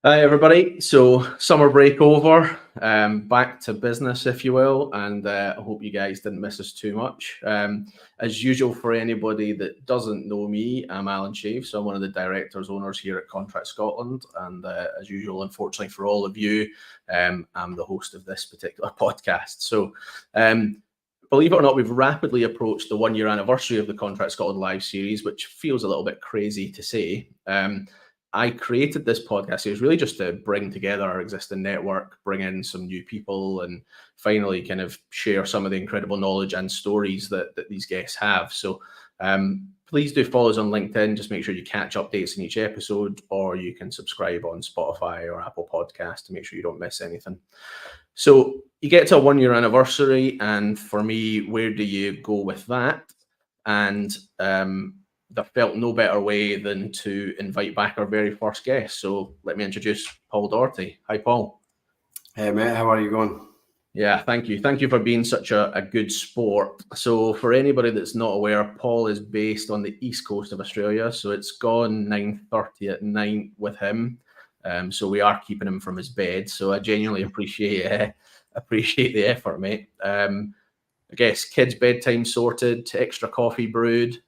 Hi everybody. So summer break over, back to business, if you will, and I hope you guys didn't miss us too much. As usual, for anybody that doesn't know me, I'm Alan Shave, so I'm one of the directors, owners here at Contract Scotland, and as usual, unfortunately for all of you, I'm the host of this particular podcast. So believe it or not, we've rapidly approached the 1-year anniversary of the Contract Scotland live series, which feels a little bit crazy to say. I created this podcast series really just to bring together our existing network, bring in some new people, and finally kind of share some of the incredible knowledge and stories that these guests have. So please do follow us on LinkedIn. Just make sure you catch updates in each episode, or you can subscribe on Spotify or Apple Podcasts to make sure you don't miss anything. So you get to a 1-year anniversary, and for me, where do you go with that? And there felt no better way than to invite back our very first guest. So let me introduce Paul Doherty. Hi, Paul. Hey, mate. How are you going? Yeah, thank you. Thank you for being such a good sport. So for anybody that's not aware, Paul is based on the east coast of Australia. So it's gone 9:30 at night with him. So we are keeping him from his bed. So I genuinely appreciate the effort, mate. I guess kids' bedtime sorted, extra coffee brewed.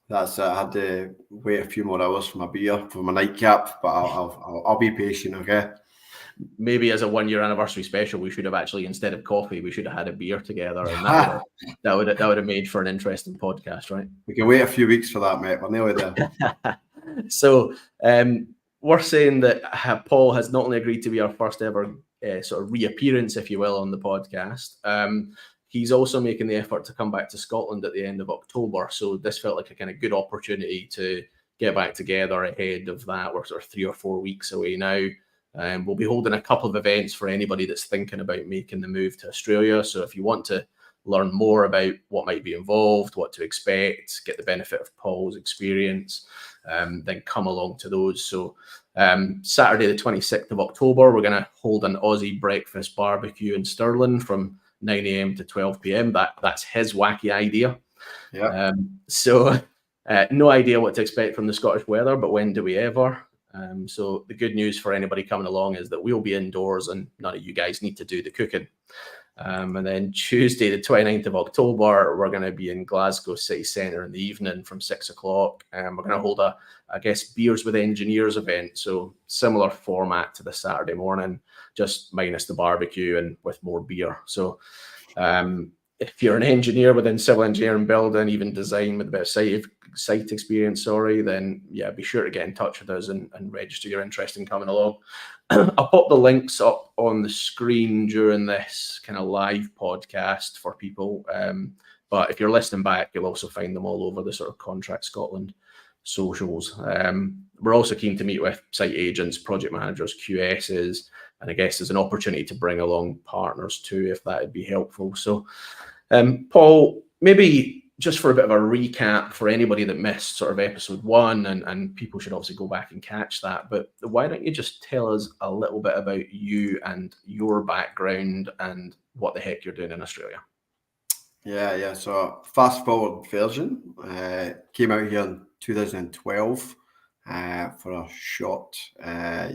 That's I had to wait a few more hours for my beer, for my nightcap, but I'll be patient, okay? Maybe as a 1-year anniversary special, we should have actually, instead of coffee, we should have had a beer together, and that would have made for an interesting podcast, right? We can wait a few weeks for that, mate. We're nearly there. So we're saying that Paul has not only agreed to be our first ever sort of reappearance, if you will, on the podcast. He's also making the effort to come back to Scotland at the end of October. So this felt like a kind of good opportunity to get back together ahead of that. We're sort of 3 or 4 weeks away now. We'll be holding a couple of events for anybody that's thinking about making the move to Australia. So if you want to learn more about what might be involved, what to expect, get the benefit of Paul's experience, then come along to those. So Saturday, the 26th of October, we're going to hold an Aussie breakfast barbecue in Stirling from 9 a.m. to 12 p.m. That's his wacky idea. Yeah. So no idea what to expect from the Scottish weather, but when do we ever? So the good news for anybody coming along is that we'll be indoors and none of you guys need to do the cooking. And then Tuesday, the 29th of October, we're going to be in Glasgow City Centre in the evening from 6 o'clock. We're going to hold I guess, Beers with Engineers event. So similar format to the Saturday morning, just minus the barbecue and with more beer. So if you're an engineer within civil engineering, building, even design with a bit of site experience, then yeah, be sure to get in touch with us and register your interest in coming along. I'll pop the links up on the screen during this kind of live podcast for people. But if you're listening back, you'll also find them all over the sort of Contract Scotland socials. We're also keen to meet with site agents, project managers, QSs, and I guess there's an opportunity to bring along partners too, if that would be helpful. So, Paul, maybe just for a bit of a recap for anybody that missed sort of episode 1, and people should obviously go back and catch that, but why don't you just tell us a little bit about you and your background and what the heck you're doing in Australia? Yeah. So fast forward version, came out here in 2012 for a short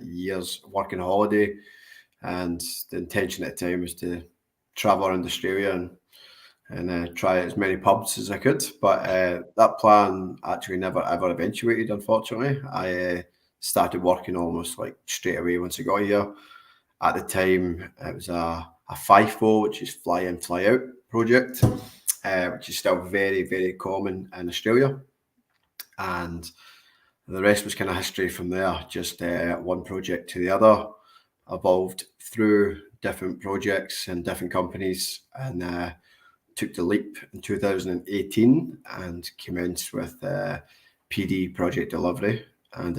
year's working holiday, and the intention at the time was to travel around Australia and try as many pubs as I could. But that plan actually never ever eventuated, unfortunately. I started working almost like straight away once I got here. At the time, it was a FIFO, which is fly in, fly out project, which is still very, very common in Australia. And the rest was kind of history from there, just one project to the other, evolved through different projects and different companies, and took the leap in 2018 and commenced with PD project delivery. And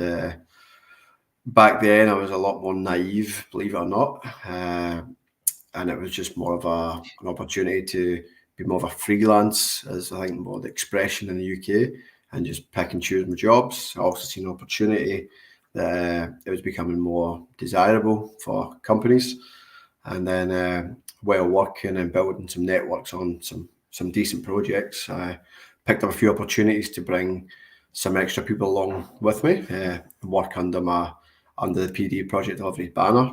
back then I was a lot more naive, believe it or not, and it was just more of an opportunity to be more of a freelance, as I think more the expression in the UK, and just pick and choose my jobs. I also seen an opportunity that it was becoming more desirable for companies. And then while working and building some networks on some decent projects, I picked up a few opportunities to bring some extra people along with me, work under my under the PD Project Delivery banner.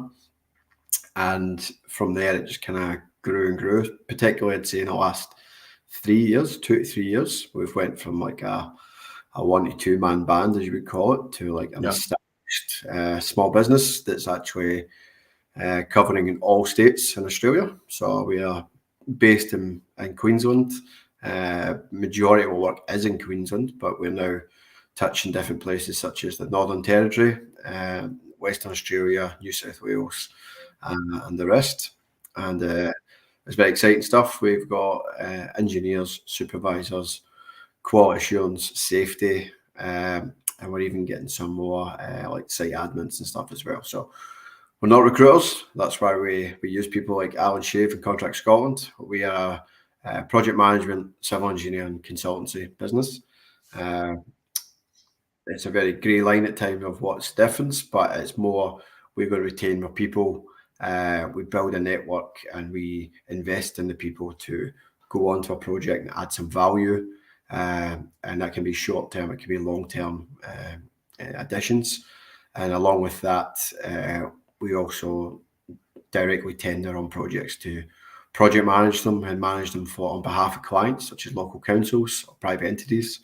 And from there, it just kind of grew and grew, particularly I'd say in the last 3 years, 2 to 3 years, we've went from like a 1 to 2 man band, as you would call it, to like an established small business that's actually covering in all states in Australia. So we are based in Queensland. Majority of our work is in Queensland, but we're now touching different places such as the Northern Territory, Western Australia, New South Wales, and the rest. And it's very exciting stuff. We've got engineers, supervisors, quality assurance, safety, and we're even getting some more like site admins and stuff as well. So we're not recruiters. That's why we use people like Alan Shave and Contract Scotland. We are a project management, civil engineering consultancy business. It's a very grey line at times of what's the difference, but it's more we're going to retain more people. We build a network and we invest in the people to go onto a project and add some value. And that can be short term, it can be long term additions. And along with that, we also directly tender on projects to project manage them and manage them on behalf of clients, such as local councils or private entities.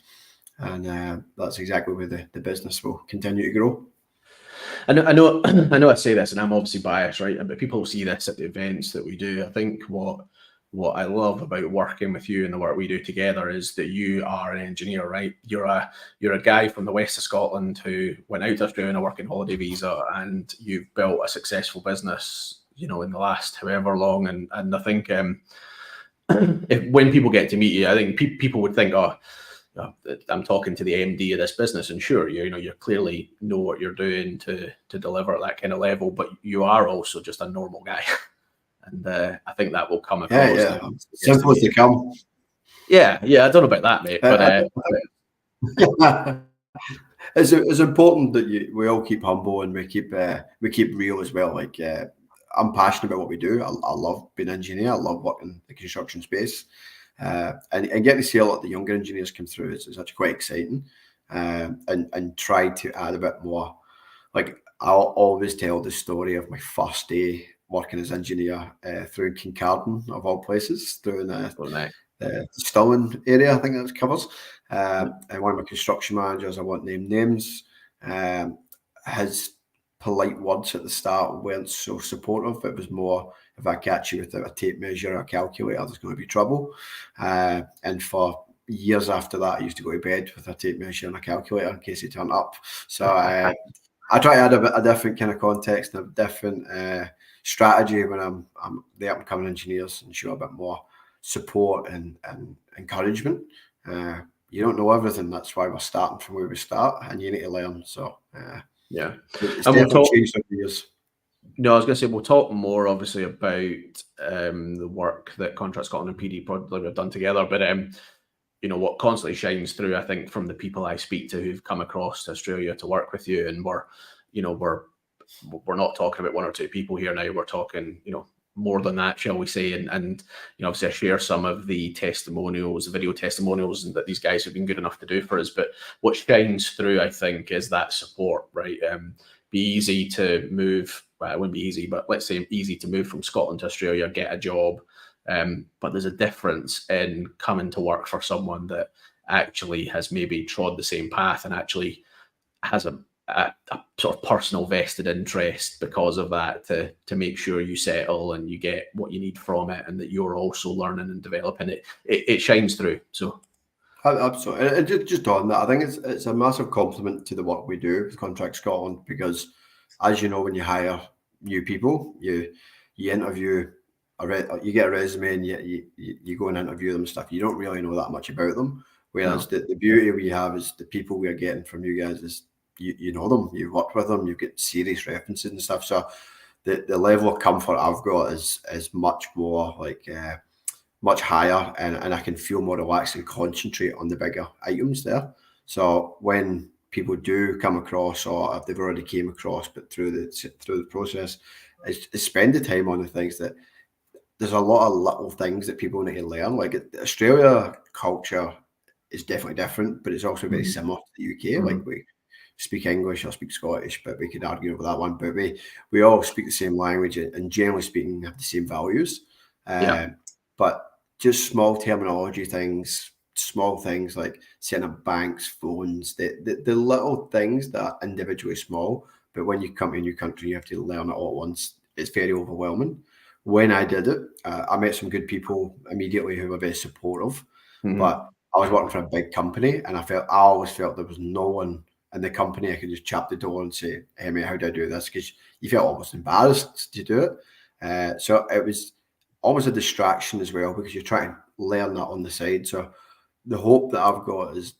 And that's exactly where the business will continue to grow. I know I say this, and I'm obviously biased, right? But people see this at the events that we do. I think what I love about working with you and the work we do together is that you are an engineer, right? You're a guy from the west of Scotland who went out to Australia on a working holiday visa, and you've built a successful business, in the last however long. And I think when people get to meet you, I think people would think, oh, I'm talking to the MD of this business, and sure, you clearly know what you're doing to deliver at that kind of level, but you are also just a normal guy. And I think that will come across. Yeah. Simple as they come. Yeah. I don't know about that, mate. But it's important that we all keep humble and we keep real as well. Like I'm passionate about what we do. I love being an engineer. I love working in the construction space. And getting to see a lot of the younger engineers come through is actually quite exciting. And try to add a bit more. Like I'll always tell the story of my first day working as engineer through Kincardine, of all places, through the Stirling area, I think that covers. And one of my construction managers, I won't name names, his polite words at the start weren't so supportive. It was more, if I catch you without a tape measure or a calculator, there's going to be trouble. And for years after that, I used to go to bed with a tape measure and a calculator in case he turned up. So I try to add a different kind of context and a different strategy when I'm the up and coming engineers, and show a bit more support and encouragement. You don't know everything. That's why we're starting from where we start, and you need to learn. So yeah, it's definitely changed over the years. No, I was going to say we'll talk more, obviously, about the work that Contract Scotland and PD Project have done together. But what constantly shines through, I think, from the people I speak to who've come across to Australia to work with you, and we're not talking about one or two people here now. We're talking, more than that, shall we say? And obviously, I share some of the testimonials, the video testimonials that these guys have been good enough to do for us. But what shines through, I think, is that support, right? Be easy to move. Well, it wouldn't be easy, but let's say easy to move from Scotland to Australia, get a job. But there's a difference in coming to work for someone that actually has maybe trod the same path and actually has a sort of personal vested interest because of that to make sure you settle and you get what you need from it, and that you're also learning and developing it. It shines through. So absolutely. And just on that, I think it's a massive compliment to the work we do with Contract Scotland, because as you know, when you hire new people, you interview, you get a resume and you go and interview them and stuff. You don't really know that much about them. Whereas the beauty we have is the people we are getting from you guys is you know them, you've worked with them, you get serious references and stuff. So the level of comfort I've got is much more like much higher, and I can feel more relaxed and concentrate on the bigger items there. So when people do come across, or if they've already came across, but through the process, is spend the time on the things that there's a lot of little things that people need to learn. Like Australia culture is definitely different, but it's also very similar to the UK. Like speak English or speak Scottish, but we could argue over that one. But we all speak the same language and generally speaking have the same values. But just small terminology things, small things like setting up banks, phones, the little things that are individually small, but when you come to a new country, you have to learn it all at once. It's very overwhelming. When I did it, I met some good people immediately who were very supportive, but I was working for a big company and I always felt there was no one in the company I could just chap the door and say, hey mate, how do I do this? Because you felt almost embarrassed to do it. So it was almost a distraction as well, because you're trying to learn that on the side. So the hope that I've got is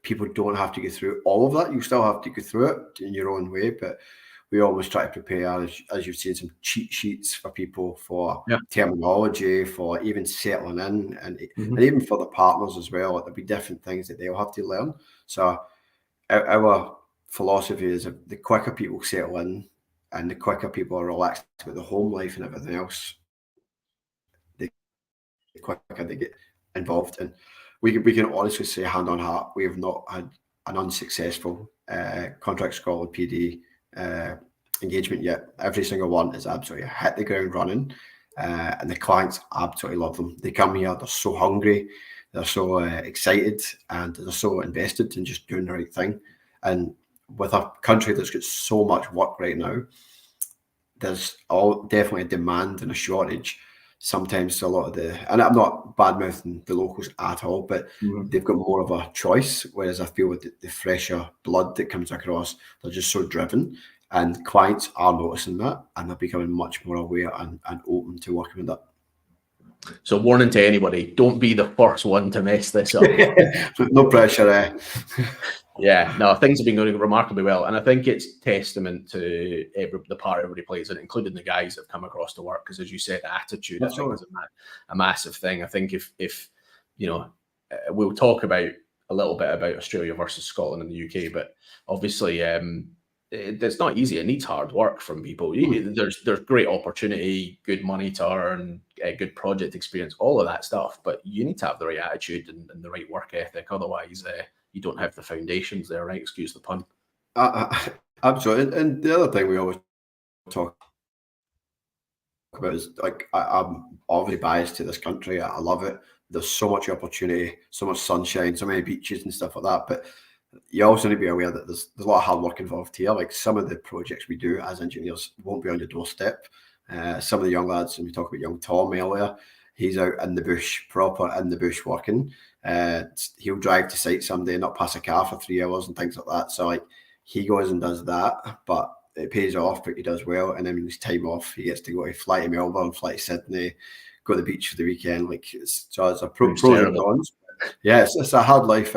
people don't have to go through all of that. You still have to go through it in your own way, but we always try to prepare, as you've seen, some cheat sheets for people for terminology, for even settling in, and even for the partners as well. There'll be different things that they'll have to learn. So our philosophy is that the quicker people settle in and the quicker people are relaxed with the home life and everything else, the quicker they get involved. And we can honestly say, hand on heart, we have not had an unsuccessful Contract Scotland PD engagement yet. Every single one is absolutely hit the ground running, and the clients absolutely love them. They come here, they're so hungry, they're so excited, and they're so invested in just doing the right thing. And with a country that's got so much work right now, there's definitely a demand and a shortage. Sometimes a lot of and I'm not bad mouthing the locals at all, but they've got more of a choice. Whereas I feel with the fresher blood that comes across, they're just so driven, and clients are noticing that, and they're becoming much more aware and open to working with that. So warning to anybody, don't be the first one to mess this up. No pressure. Yeah, no, things have been going remarkably well, and I think it's testament to the part everybody plays in, including the guys that have come across to work. Because as you said, attitude, I think, is a massive thing. I think if you know, we'll talk about a little bit about Australia versus Scotland and the UK, but obviously, it's not easy. It needs hard work from people. There's great opportunity, good money to earn, good project experience, all of that stuff, but you need to have the right attitude and the right work ethic. Otherwise, you don't have the foundations there, right? Excuse the pun. Absolutely. And the other thing we always talk about is, like, I'm obviously biased to this country. I love it. There's so much opportunity, so much sunshine, so many beaches and stuff like that. But you also need to be aware that there's a lot of hard work involved here. Like, some of the projects we do as engineers won't be on the doorstep. Some of the young lads, and we talked about young Tom earlier, he's out in the bush, proper in the bush working. He'll drive to site someday, not pass a car for 3 hours and things like that. So, like, he goes and does that, but it pays off, but he does well. And then when his time off, he gets to go to fly to Melbourne, fly to Sydney, go to the beach for the weekend. Like, it's a pros and cons. Yeah, it's a hard life.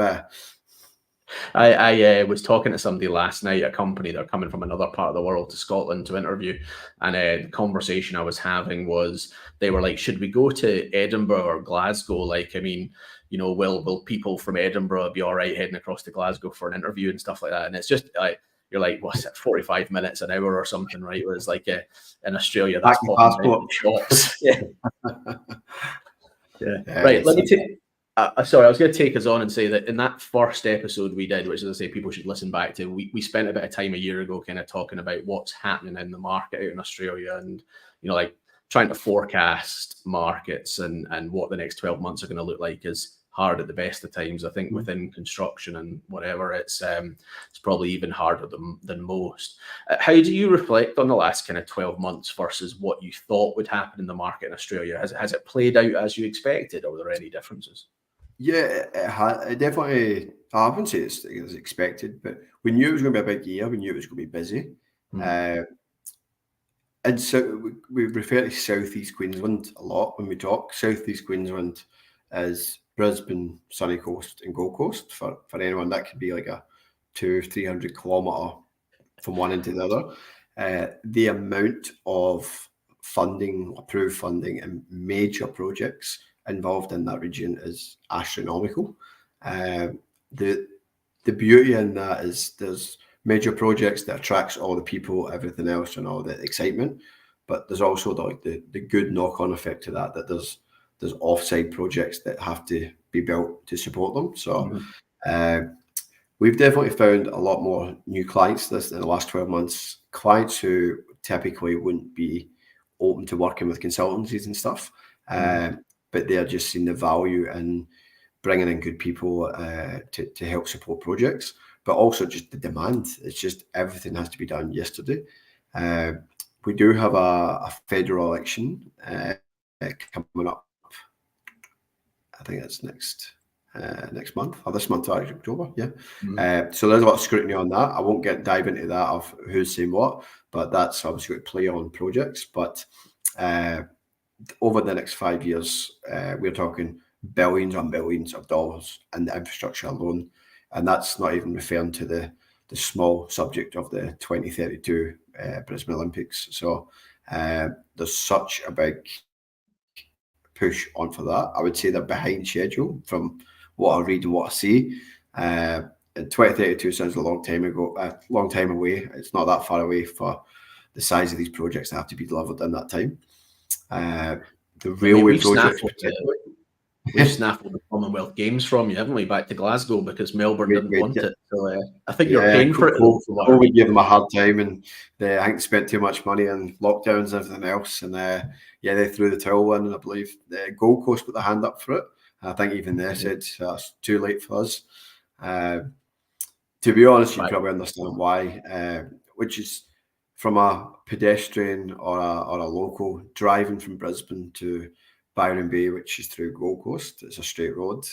I was talking to somebody last night, a company that are coming from another part of the world to Scotland to interview, and the conversation I was having was, they were like, should we go to Edinburgh or Glasgow? Like, I mean, you know, will people from Edinburgh be all right heading across to Glasgow for an interview and stuff like that? And it's just like, you're like, what's it, 45 minutes, an hour or something, right? Whereas like in Australia, that's passport shots. Yeah. Right. Let me take. Sorry, I was going to take us on and say that in that first episode we did, which, as I say, people should listen back to, we spent a bit of time a year ago kind of talking about what's happening in the market out in Australia, and, you know, like trying to forecast markets and what the next 12 months are going to look like is hard at the best of times. I think within construction and whatever, it's probably even harder than most. How do you reflect on the last kind of 12 months versus what you thought would happen in the market in Australia? Has it played out as you expected, or were there any differences? Yeah, it definitely. I wouldn't say it's as expected, but we knew it was going to be a big year. We knew it was going to be busy. And so we refer to Southeast Queensland a lot when we talk. Southeast Queensland is Brisbane, Sunny Coast, and Gold Coast. For anyone, that could be like a 200-300 kilometre from one end to the other. The amount of funding, approved funding, and major projects involved in that region is astronomical. The beauty in that is there's major projects that attracts all the people, everything else, and all the excitement. But there's also the good knock-on effect to that there's offside projects that have to be built to support them. So we've definitely found a lot more new clients this in the last 12 months. Clients who typically wouldn't be open to working with consultancies and stuff, but they're just seeing the value in bringing in good people to help support projects, but also just the demand. It's just everything has to be done yesterday. We do have a federal election coming up. I think it's next month, or this month, actually, October. Yeah. So there's a lot of scrutiny on that. I won't dive into that of who's saying what, but that's obviously going to play on projects. But over the next 5 years, we're talking billions and billions of dollars in the infrastructure alone, and that's not even referring to the small subject of the 2032 Brisbane Olympics. So there's such a big push on for that. I would say they're behind schedule from what I read and what I see. And 2032 sounds a long time away. It's not that far away for the size of these projects that have to be delivered in that time. The railway projects, we've snaffled the Commonwealth Games from you, haven't we, back to Glasgow, because Melbourne didn't want it. So I think you're paying for it. COVID gave them a hard time, and I think they spent too much money on lockdowns and everything else. And they threw the towel in, and I believe the Gold Coast put their hand up for it. I think even they said that's too late for us. To be honest, you probably understand why, which is from a pedestrian or a local driving from Brisbane to Byron Bay, which is through Gold Coast. It's a straight road.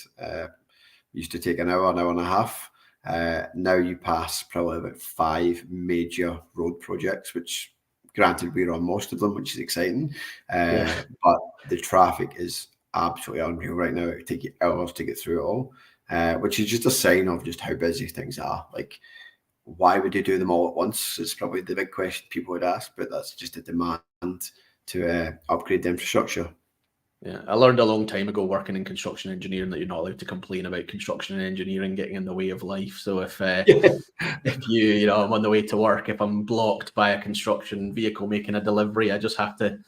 Used to take an hour and a half. Now you pass probably about 5 major road projects, which granted we're on most of them, which is exciting. But the traffic is absolutely unreal right now. It would take you hours to get through it all, which is just a sign of just how busy things are. Like, why would you do them all at once? It's probably the big question people would ask, but that's just a demand to upgrade the infrastructure. Yeah, I learned a long time ago working in construction engineering that you're not allowed to complain about construction and engineering getting in the way of life. So if I'm on the way to work, if I'm blocked by a construction vehicle making a delivery, I just have to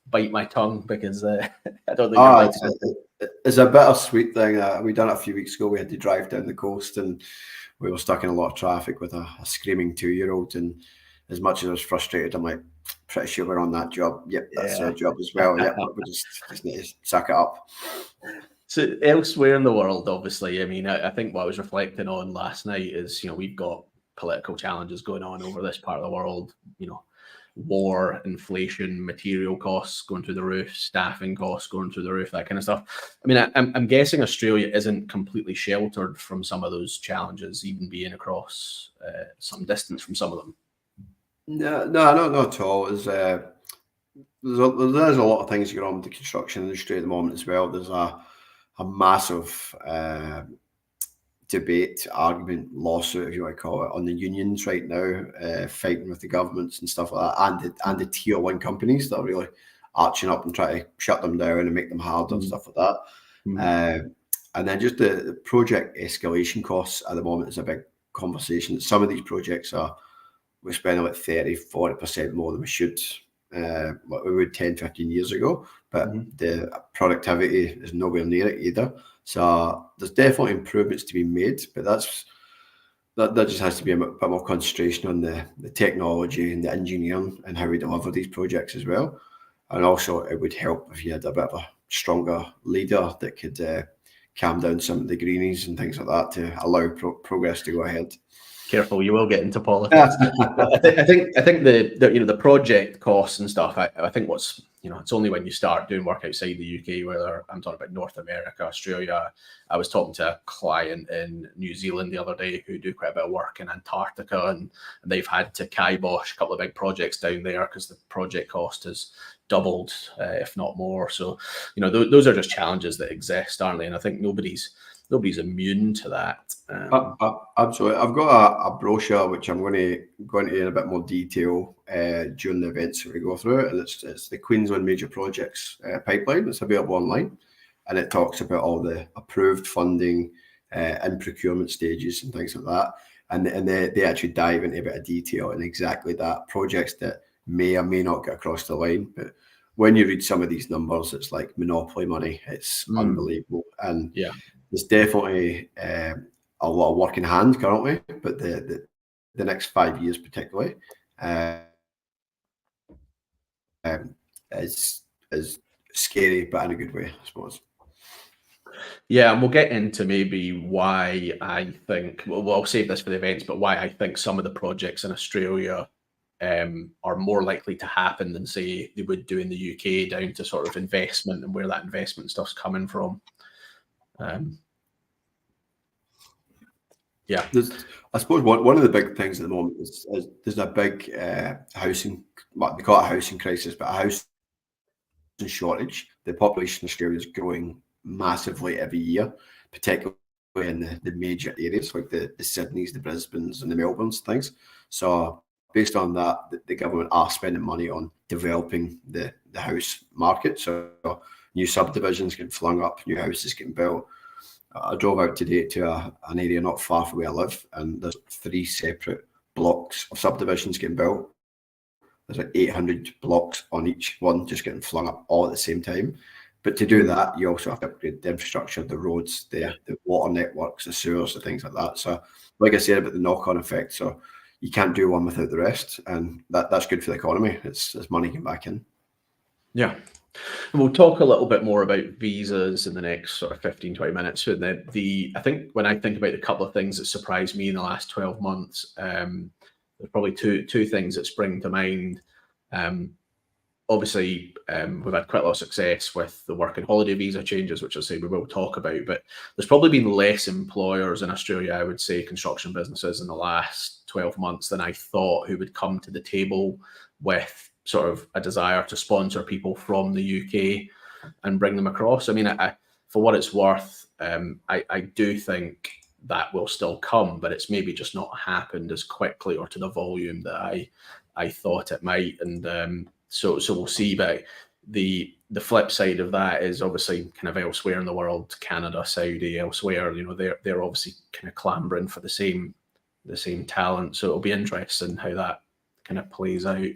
bite my tongue because I don't think it's a bittersweet thing. We done it a few weeks ago. We had to drive down the coast and we were stuck in a lot of traffic with a screaming 2-year-old. And as much as I was frustrated, I'm like, pretty sure we're on that job. Yep, that's our job as well. Yep, we just need to suck it up. So elsewhere in the world, obviously, I mean, I think what I was reflecting on last night is, we've got political challenges going on over this part of the world, war, inflation, material costs going through the roof, staffing costs going through the roof, that kind of stuff. I mean, I'm guessing Australia isn't completely sheltered from some of those challenges, even being across some distance from some of them. No, not at all. There's a lot of things going on with the construction industry at the moment as well. There's a massive debate, argument, lawsuit, if you want to call it, on the unions right now, fighting with the governments and stuff like that, and the tier 1 companies that are really arching up and trying to shut them down and make them harder and stuff like that. And then just the project escalation costs at the moment is a big conversation. Some of these projects we're spending like 30-40% more than we should, what we would 10-15 years ago, but the productivity is nowhere near it either. So there's definitely improvements to be made, but that just has to be a bit more concentration on the technology and the engineering and how we deliver these projects as well. And also it would help if you had a bit of a stronger leader that could calm down some of the greenies and things like that to allow progress to go ahead. Careful, you will get into politics. I think the project costs and stuff. I think it's only when you start doing work outside the UK, whether I'm talking about North America, Australia. I was talking to a client in New Zealand the other day who do quite a bit of work in Antarctica, and they've had to kibosh a couple of big projects down there because the project cost has doubled, if not more. So those are just challenges that exist, aren't they? And I think nobody's immune to that. Absolutely. I've got a brochure which I'm going to go into in a bit more detail during the events that we go through it, and it's the Queensland Major Projects pipeline. It's available online, and it talks about all the approved funding and procurement stages and things like that. And they actually dive into a bit of detail in exactly that, projects that may or may not get across the line. But when you read some of these numbers, it's like monopoly money. It's unbelievable. And there's definitely a lot of work in hand currently, but the next 5 years particularly is scary, but in a good way, I suppose. Yeah, and we'll get into maybe why I think, well, I'll save this for the events, but why I think some of the projects in Australia are more likely to happen than, say, they would do in the UK, down to sort of investment and where that investment stuff's coming from. Yeah. I suppose one of the big things at the moment is there's a big housing, what they call it a housing crisis, but a housing shortage. The population in Australia is growing massively every year, particularly in the major areas like the Sydneys, the Brisbanes, and the Melbournes, things. So based on that, the government are spending money on developing the house market. So new subdivisions getting flung up, new houses getting built. I drove out today to an area not far from where I live, and there's 3 separate blocks of subdivisions getting built. There's like 800 blocks on each one just getting flung up all at the same time. But to do that, you also have to upgrade the infrastructure, the roads, the water networks, the sewers, the things like that. So like I said about the knock-on effect, so you can't do one without the rest, and that's good for the economy. It's money getting back in. Yeah. And we'll talk a little bit more about visas in the next sort of 15, 20 minutes. And I think when I think about the couple of things that surprised me in the last 12 months, there's probably two things that spring to mind. Obviously, we've had quite a lot of success with the work and holiday visa changes, which I'll say we will talk about, but there's probably been less employers in Australia, I would say, construction businesses in the last 12 months than I thought, who would come to the table with sort of a desire to sponsor people from the UK and bring them across. I mean, for what it's worth, I do think that will still come, but it's maybe just not happened as quickly or to the volume that I thought it might. And so we'll see. But the flip side of that is obviously kind of elsewhere in the world, Canada, Saudi, elsewhere, you know, they're obviously kind of clambering for the same talent. So it'll be interesting how that kind of plays out.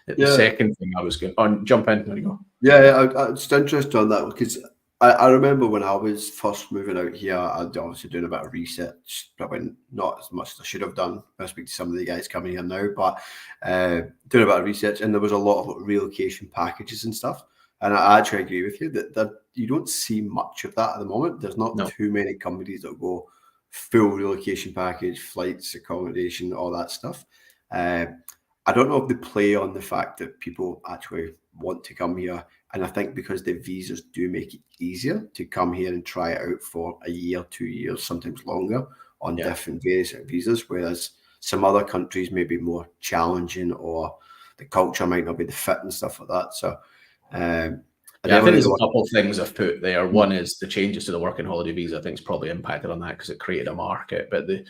The second thing I was going on, jump in, there you go. Yeah, I'm just interested on that because I remember when I was first moving out here, I'd obviously doing a bit of research, probably not as much as I should have done. I speak to some of the guys coming here now, but doing a bit of research, and there was a lot of relocation packages and stuff. And I actually agree with you that you don't see much of that at the moment. There's not too many companies that go full relocation package, flights, accommodation, all that stuff. I don't know if they play on the fact that people actually want to come here. And I think because the visas do make it easier to come here and try it out for a year, 2 years, sometimes longer on different various visas, whereas some other countries may be more challenging or the culture might not be the fit and stuff like that. So I think there's a couple of things I've put there. One is the changes to the working holiday visa, I think, is probably impacted on that because it created a market. But the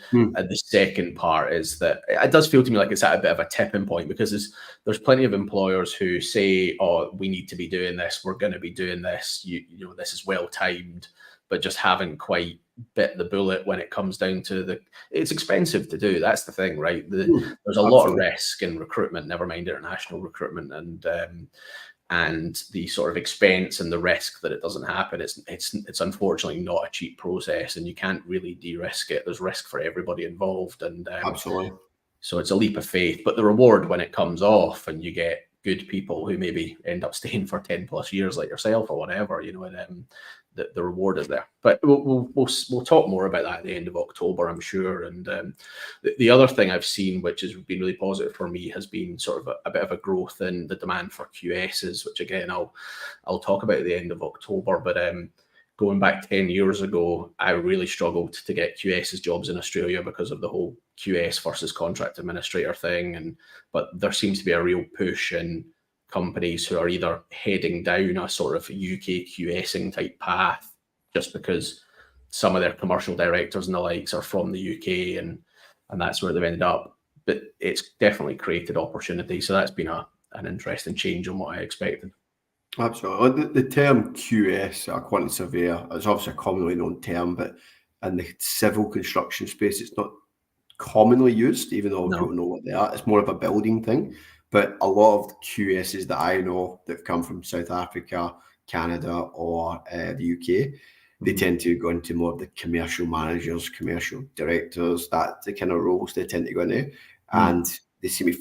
second part is that it does feel to me like it's at a bit of a tipping point, because there's plenty of employers who say, oh, we need to be doing this, we're going to be doing this, you know, this is well timed, but just haven't quite bit the bullet when it comes down to it's expensive to do. That's the thing, right? There's a lot of risk in recruitment, never mind international recruitment, and the sort of expense and the risk that it doesn't happen. It's unfortunately not a cheap process, and you can't really de-risk it. There's risk for everybody involved, and absolutely. So it's a leap of faith, but the reward when it comes off and you get good people who maybe end up staying for 10 plus years like yourself or whatever, you know, and the reward is there. But we'll talk more about that at the end of October, I'm sure. And the other thing I've seen, which has been really positive for me, has been sort of a bit of a growth in the demand for QSs, which again I'll talk about at the end of October. But going back 10 years ago, I really struggled to get QSs jobs in Australia because of the whole QS versus contract administrator thing. But there seems to be a real push in companies who are either heading down a sort of UK QSing type path just because some of their commercial directors and the likes are from the UK, and that's where they've ended up. But it's definitely created opportunity. So that's been an interesting change on what I expected. Absolutely. The term QS, a quantity surveyor, is obviously a commonly known term, but in the civil construction space, it's not commonly used, even though people know what they are. It's more of a building thing. But a lot of QSs that I know that have come from South Africa, Canada, or the UK, they tend to go into more of the commercial managers, commercial directors, that the kind of roles they tend to go into, and they seem to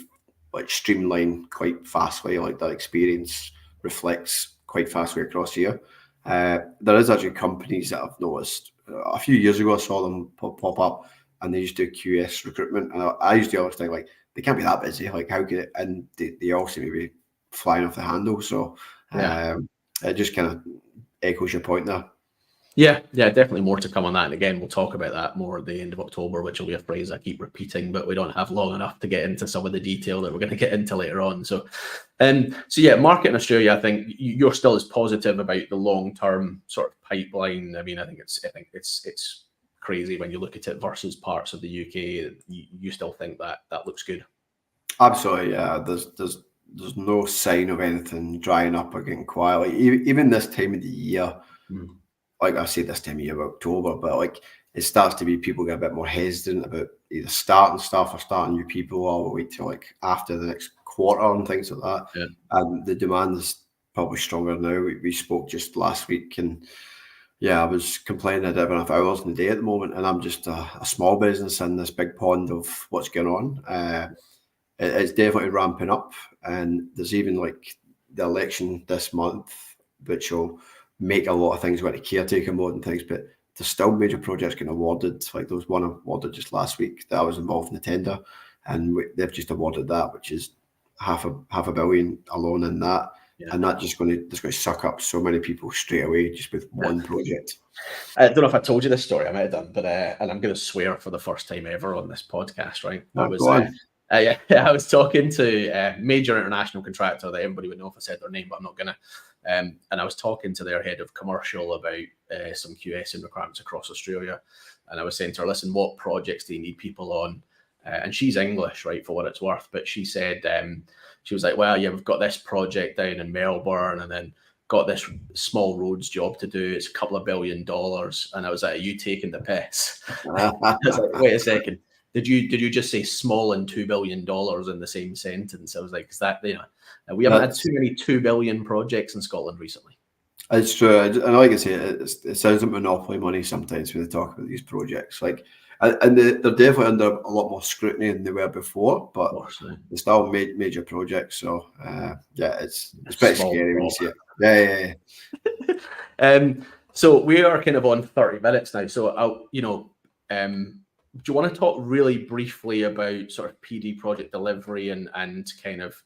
like streamline quite fastly. Like that experience reflects quite fastly across here. There is actually companies that I've noticed. A few years ago, I saw them pop up, and they used to do QS recruitment, and I used to always think like they can't be that busy. Like how could it? And they all seem to be flying off the handle. So it just kind of echoes your point there. Yeah, definitely more to come on that. And again, we'll talk about that more at the end of October, which will be a phrase I keep repeating, but we don't have long enough to get into some of the detail that we're going to get into later on. So yeah, market in Australia, I think you're still as positive about the long-term sort of pipeline. I mean, I think it's crazy when you look at it versus parts of the UK. You still think that looks good? Absolutely, yeah. There's no sign of anything drying up or getting quiet. Like, even this time of the year. Like I say this time of year of October, but like it starts to be people get a bit more hesitant about either starting stuff or starting new people all the way to like after the next quarter and things like that. Yeah. And the demand is probably stronger now. We spoke just last week, and I was complaining I didn't have enough hours in the day at the moment, and I'm just a small business in this big pond of what's going on. It's definitely ramping up, and there's even like the election this month, which will make a lot of things go into caretaker mode and things, but there's still major projects getting awarded. Like there was one awarded just last week that I was involved in the tender, and they've just awarded that, which is half a billion alone in that. Yeah. And that's going to suck up so many people straight away just with one project. I don't know if I told you this story, I might have done, but and I'm going to swear for the first time ever on this podcast, right? I was talking to a major international contractor that everybody would know if I said their name, but I'm not going to. And I was talking to their head of commercial about some QSing requirements across Australia. And I was saying to her, listen, what projects do you need people on? And she's English, right, for what it's worth. But she said, she was like, well, yeah, we've got this project down in Melbourne, and then got this small roads job to do. It's a couple of $2 billion. And I was like, are you taking the piss? I was like, wait a second. Did you just say small and $2 billion in the same sentence? I was like, is that, we haven't had too many 2 billion projects in Scotland recently. It's true. And like I say, it sounds like monopoly money sometimes when they talk about these projects. Like, and they're definitely under a lot more scrutiny than they were before, but they're still major projects. So it's pretty scary when you see it. Yeah. So we are kind of on 30 minutes now. So do you want to talk really briefly about sort of PD project delivery and kind of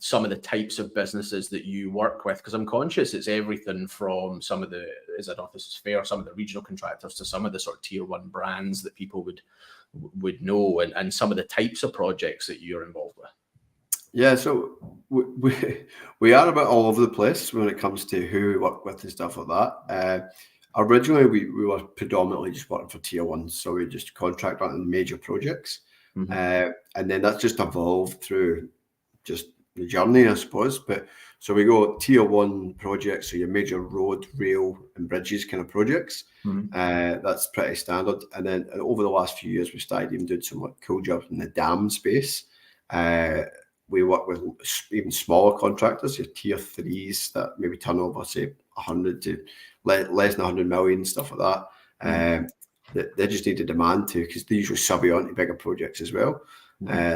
some of the types of businesses that you work with? Because I'm conscious it's everything from some of the, I don't know if this is fair, some of the regional contractors to some of the sort of tier one brands that people would know, and some of the types of projects that you're involved with. Yeah, so we are a bit all over the place when it comes to who we work with and stuff like that. Originally, we were predominantly just working for tier ones, so we just contract on major projects, and then that's just evolved through just the journey, I suppose. But so we go tier one projects, so your major road, rail, and bridges kind of projects. That's pretty standard. And then over the last few years, we started even doing some cool jobs in the dam space. We work with even smaller contractors, your tier threes that maybe turn over, say, 100 to less than 100 million, stuff like that. They just need a demand to, because they usually sub you onto bigger projects as well.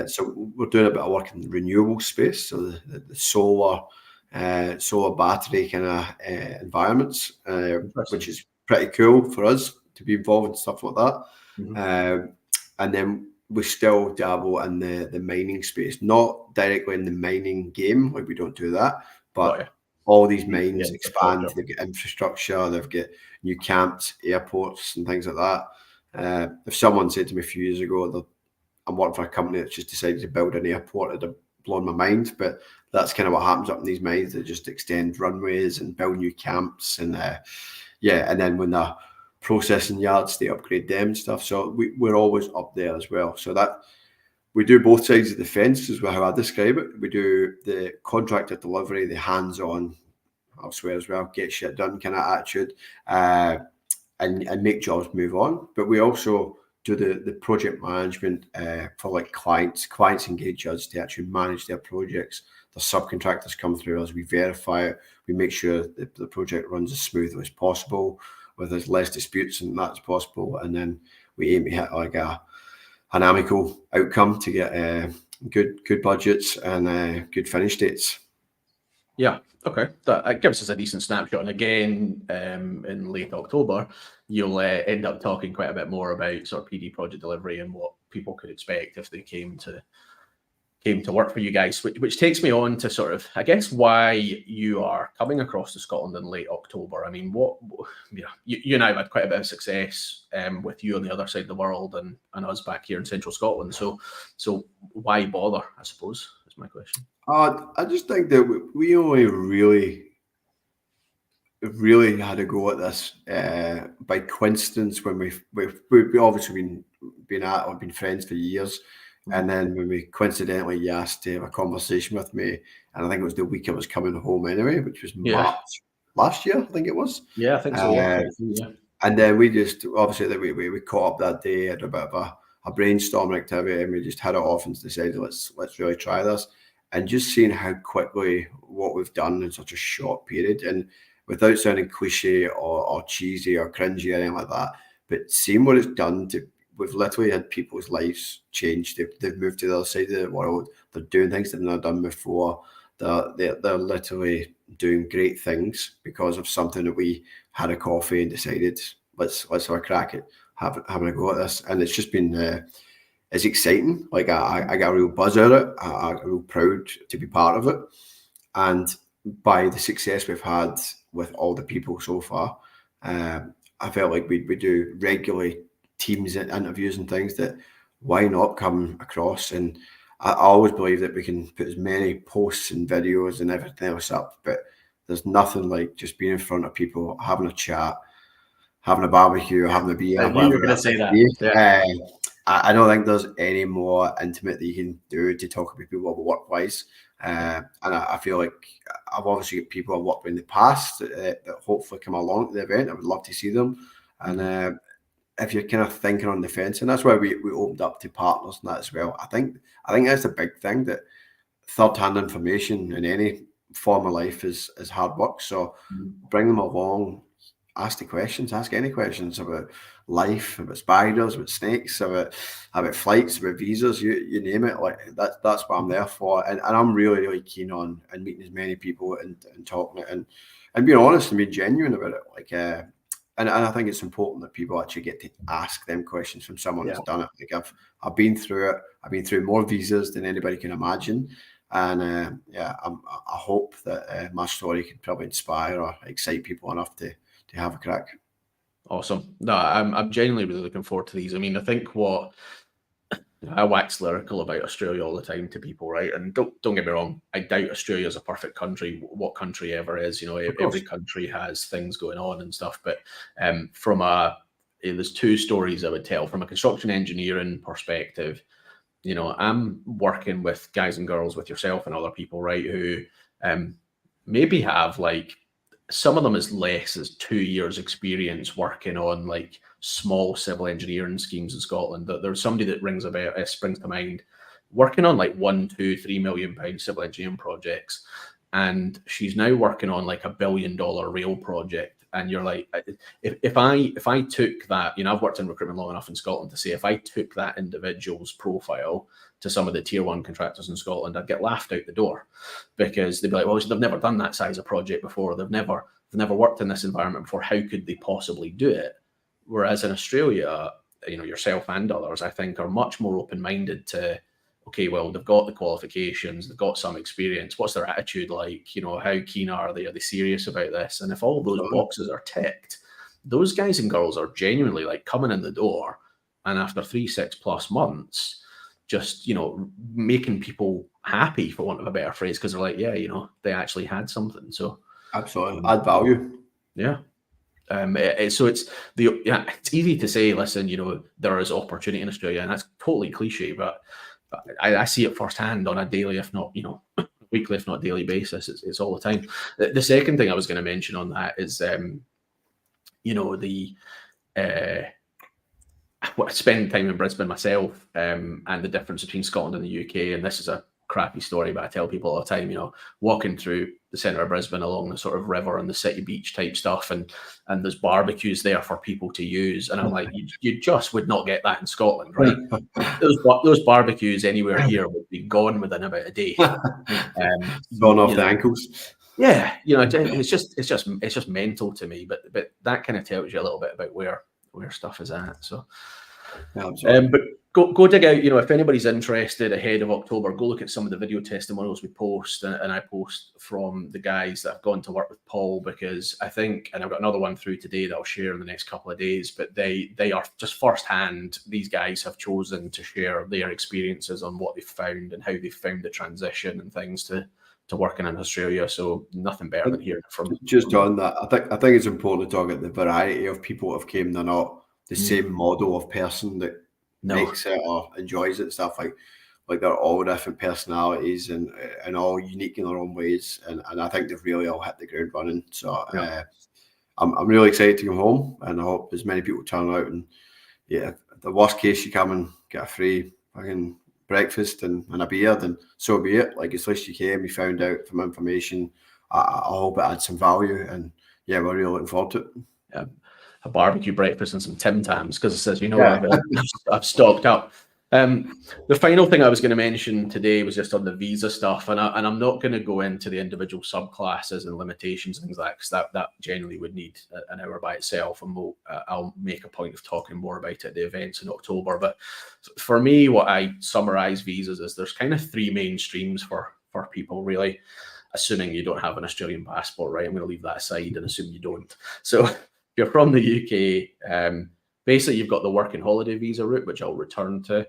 So we're doing a bit of work in the renewable space, so the solar battery kind of environments, which is pretty cool for us to be involved in stuff like that. And then we still dabble in the mining space, not directly in the mining game, like we don't do that, but all these mines expand. They've got infrastructure, they've got new camps, airports, and things like that. If someone said to me a few years ago that I'm working for a company that's just decided to build an airport, it'd have blown my mind. But that's kind of what happens up in these mines. They just extend runways and build new camps, and and then when the processing yards, they upgrade them and stuff. So we're always up there as well. So that we do both sides of the fence, is how I describe it. We do the contractor delivery, the hands-on, I'll swear as well, get shit done kind of attitude, and make jobs move on. But we also do the project management for like clients. Clients engage us to actually manage their projects. The subcontractors come through us, we verify it, we make sure that the project runs as smoothly as possible. with as less disputes and that's possible. And then we aim to hit like an amicable outcome to get good budgets and good finish dates. Yeah, okay. That gives us a decent snapshot. And again, in late October, you'll end up talking quite a bit more about sort of PD project delivery and what people could expect if they came to work for you guys, which takes me on to sort of, I guess, why you are coming across to Scotland in late October. I mean, you and I have had quite a bit of success with you on the other side of the world and us back here in central Scotland. So why bother, I suppose, is my question. I just think that we only really had a go at this by coincidence when we've obviously been friends for years. And then when we coincidentally asked to have a conversation with me, and I think it was the week I was coming home anyway, which was March last year, I think it was. Yeah, I think so. Yeah. And then we just obviously that we caught up that day, had a bit of a brainstorming activity, and we just had it off and decided let's really try this. And just seeing how quickly what we've done in such a short period, and without sounding cliche or cheesy or cringy or anything like that, but seeing what it's done we've literally had people's lives change. They've moved to the other side of the world. They're doing things they've never done before. They're literally doing great things because of something that we had a coffee and decided let's have a crack at having a go at this. And it's just been it's exciting. Like I got a real buzz out of it. I'm real proud to be part of it. And by the success we've had with all the people so far, I felt like we do regularly Teams interviews and things, that why not come across? And I always believe that we can put as many posts and videos and everything else up, but there's nothing like just being in front of people, having a chat, having a barbecue, having a beer. I knew you were going to say that. Yeah. I don't think there's any more intimate that you can do to talk with people about work-wise. And I feel like I've obviously got people I've worked with in the past that hopefully come along to the event. I would love to see them. And if you're kind of thinking on the fence, and that's why we opened up to partners and that as well. I think that's a big thing, that third-hand information in any form of life is hard work. So bring them along, ask any questions about life, about spiders, about snakes, about flights, about visas, you name it. Like that's what I'm there for. And I'm really, really keen on meeting as many people and talking it and being honest and being genuine about it. Like and I think it's important that people actually get to ask them questions from someone that's done it. Like I've been through it. I've been through more visas than anybody can imagine. And I hope that my story can probably inspire or excite people enough to have a crack. Awesome. No, I'm genuinely really looking forward to these. I mean, I think I wax lyrical about Australia all the time to people, right? And don't get me wrong, I doubt Australia is a perfect country. What country ever is? You know, every country has things going on and stuff. But there's two stories I would tell from a construction engineering perspective. You know, I'm working with guys and girls, with yourself and other people, right, who maybe have like, some of them as less as 2 years experience working on like small civil engineering schemes in Scotland. There's somebody that springs to mind, working on like £1, £2, £3 million civil engineering projects. And she's now working on like $1 billion rail project. And you're like, if I took that, you know, I've worked in recruitment long enough in Scotland to say, if I took that individual's profile to some of the tier 1 contractors in Scotland, I'd get laughed out the door, because they'd be like, well, they've never done that size of project before. They've never worked in this environment before. How could they possibly do it? Whereas in Australia, you know, yourself and others, I think, are much more open-minded to, okay, well, they've got the qualifications, they've got some experience. What's their attitude like? You know, how keen are they? Are they serious about this? And if all of those boxes are ticked, those guys and girls are genuinely like coming in the door, and after 3-6+ months, just, you know, making people happy, for want of a better phrase, because they're like, yeah, you know, they actually had something. So absolutely add value. Yeah. So it's easy to say, listen, you know, there is opportunity in Australia, and that's totally cliche, but I see it firsthand on a daily, if not, you know, weekly, if not daily basis. It's all the time. The second thing I was going to mention on that is, you know, I spend time in Brisbane myself, and the difference between Scotland and the UK, and this is a crappy story, but I tell people all the time, you know, walking through the centre of Brisbane along the sort of river and the city beach type stuff, and there's barbecues there for people to use, and I'm like, you just would not get that in Scotland, right? those barbecues anywhere here would be gone within about a day. Burn off the ankles. Yeah, you know, it's just mental to me, but that kind of tells you a little bit about where stuff is at. So, but go dig out, you know, if anybody's interested ahead of October, go look at some of the video testimonials we post, and I post from the guys that have gone to work with Paul, because I think, and I've got another one through today that I'll share in the next couple of days, but they are just firsthand. These guys have chosen to share their experiences on what they've found and how they've found the transition and things to working in Australia. So nothing better than hearing from on that. I think it's important to talk about the variety of people that have came. They're not the same model of person that makes it or enjoys it and stuff. Like they're all different personalities and all unique in their own ways. And I think they've really all hit the ground running. So I'm really excited to come home, and I hope as many people turn out. And yeah, the worst case, you come and get a free fucking breakfast and a beer, then so be it. Like, at least you came, you found out some information. I hope it adds some value, and yeah, we're really looking forward to it. Yeah, a barbecue breakfast and some Tim Tams, because it says, you know, I've stocked up. The final thing I was going to mention today was just on the visa stuff, and I'm not going to go into the individual subclasses and limitations and things like that, because that generally would need an hour by itself, and I'll make a point of talking more about it at the events in October. But for me, what I summarize visas is there's kind of three main streams for people, really, assuming you don't have an Australian passport, right? I'm going to leave that aside and assume you don't. So if you're from the UK, basically, you've got the working holiday visa route, which I'll return to.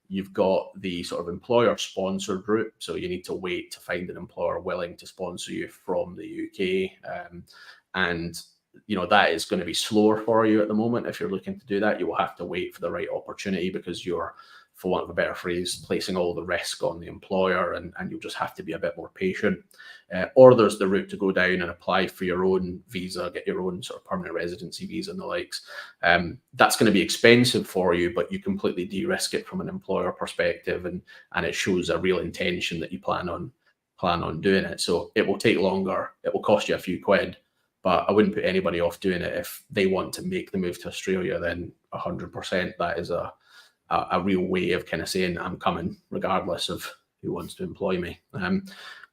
You've got the sort of employer-sponsored route, so you need to wait to find an employer willing to sponsor you from the UK, and you know that is going to be slower for you at the moment. If you're looking to do that, you will have to wait for the right opportunity, because you're, for want of a better phrase, placing all the risk on the employer, and you'll just have to be a bit more patient. Or there's the route to go down and apply for your own visa, get your own sort of permanent residency visa and the likes. That's going to be expensive for you, but you completely de-risk it from an employer perspective, and it shows a real intention that you plan on doing it. So it will take longer, it will cost you a few quid, but I wouldn't put anybody off doing it. If they want to make the move to Australia, then 100%, that is a real way of kind of saying I'm coming regardless of who wants to employ me.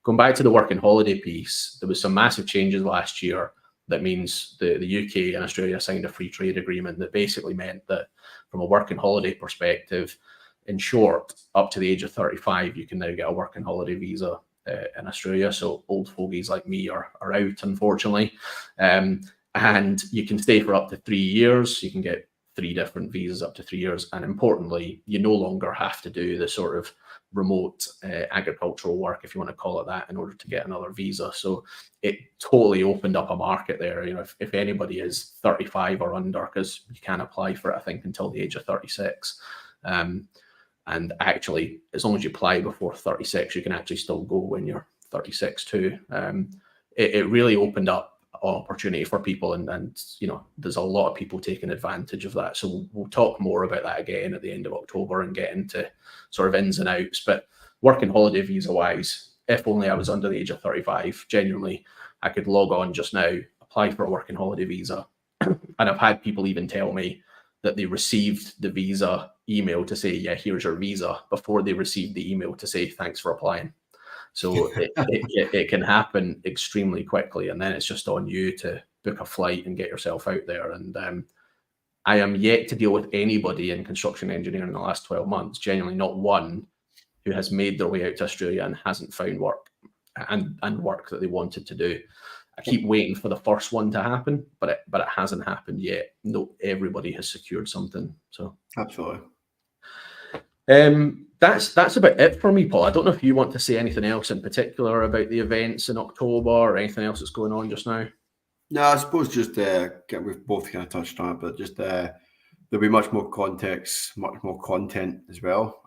Going back to the working holiday piece, there was some massive changes last year. That means the UK and Australia signed a free trade agreement that basically meant that from a working holiday perspective, in short, up to the age of 35, you can now get a working holiday visa in Australia. So old fogies like me are out, unfortunately. And you can stay for up to 3 years. You can get 3 different visas up to 3 years. And importantly, you no longer have to do the sort of remote agricultural work, if you want to call it that, in order to get another visa. So it totally opened up a market there. You know, if anybody is 35 or under, because you can apply for it, I think, until the age of 36. And actually, as long as you apply before 36, you can actually still go when you're 36 too. It really opened up opportunity for people, and you know, there's a lot of people taking advantage of that. So we'll talk more about that again at the end of October and get into sort of ins and outs. But working holiday visa wise, if only I was under the age of 35, genuinely, I could log on just now, apply for a working holiday visa. And I've had people even tell me that they received the visa email to say, yeah, here's your visa, before they received the email to say, thanks for applying. So it can happen extremely quickly, and then it's just on you to book a flight and get yourself out there. And I am yet to deal with anybody in construction engineering in the last 12 months, genuinely not one, who has made their way out to Australia and hasn't found work and work that they wanted to do. I keep waiting for the first one to happen, but it hasn't happened yet. No, everybody has secured something. So absolutely. That's about it for me, Paul. I don't know if you want to say anything else in particular about the events in October or anything else that's going on just now. No, I suppose just we've both kind of touched on it, but just there'll be much more context, much more content as well.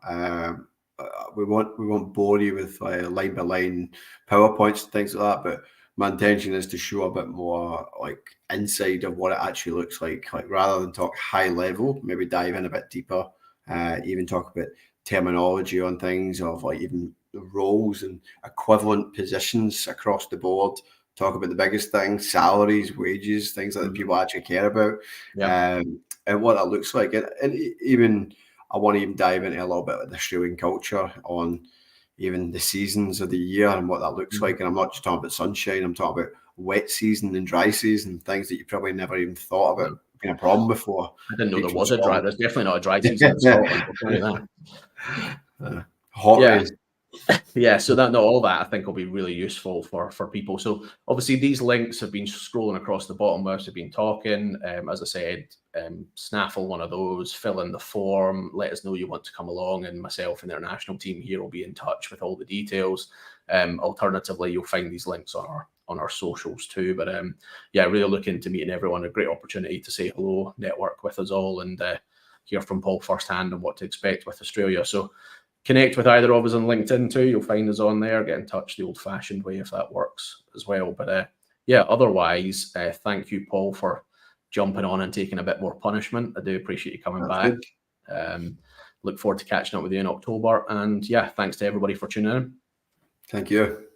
We won't bore you with line by line PowerPoints and things like that, but my intention is to show a bit more like inside of what it actually looks like rather than talk high level, maybe dive in a bit deeper, even talk about terminology on things, of like even roles and equivalent positions across the board. Talk about the biggest things: salaries, wages, things that people actually care about, and what that looks like. And even I want to even dive into a little bit of the Australian culture on even the seasons of the year and what that looks like. And I'm not just talking about sunshine. I'm talking about wet season and dry season, things that you probably never even thought about being a problem before. I didn't know there was a dry. There's definitely not a dry season in Scotland. I'll tell you that. Hot rain. Yeah, so that all that I think will be really useful for people. So obviously these links have been scrolling across the bottom whilst we've been talking. As I said, snaffle one of those, fill in the form, let us know you want to come along, and myself and the international team here will be in touch with all the details. Alternatively, you'll find these links on our socials too. But yeah, really looking to meeting everyone. A great opportunity to say hello, network with us all, and hear from Paul firsthand on what to expect with Australia. So connect with either of us on LinkedIn too. You'll find us on there. Get in touch the old-fashioned way if that works as well. But yeah, otherwise, thank you, Paul, for jumping on and taking a bit more punishment. I do appreciate you coming back. Look forward to catching up with you in October. And yeah, thanks to everybody for tuning in. Thank you.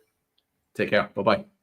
Take care. Bye-bye.